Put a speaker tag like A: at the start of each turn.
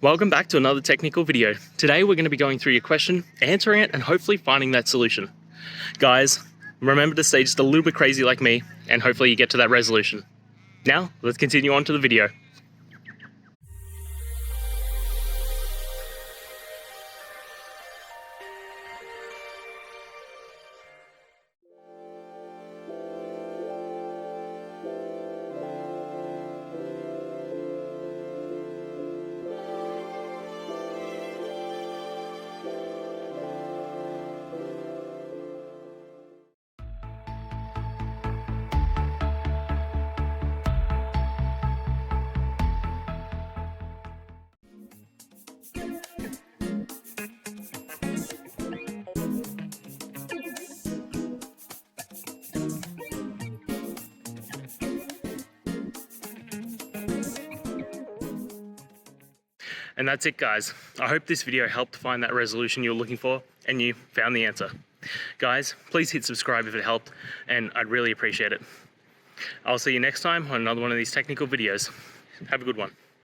A: Welcome back to another technical video. Today we're going to be going through your question, answering it, and hopefully finding that solution. Guys, remember to stay just a little bit crazy like me, and hopefully you get to that resolution. Now, let's continue on to the video. And that's it, guys. I hope this video helped find that resolution you were looking for and you found the answer. Guys, please hit subscribe if it helped, and I'd really appreciate it. I'll see you next time on another one of these technical videos. Have a good one.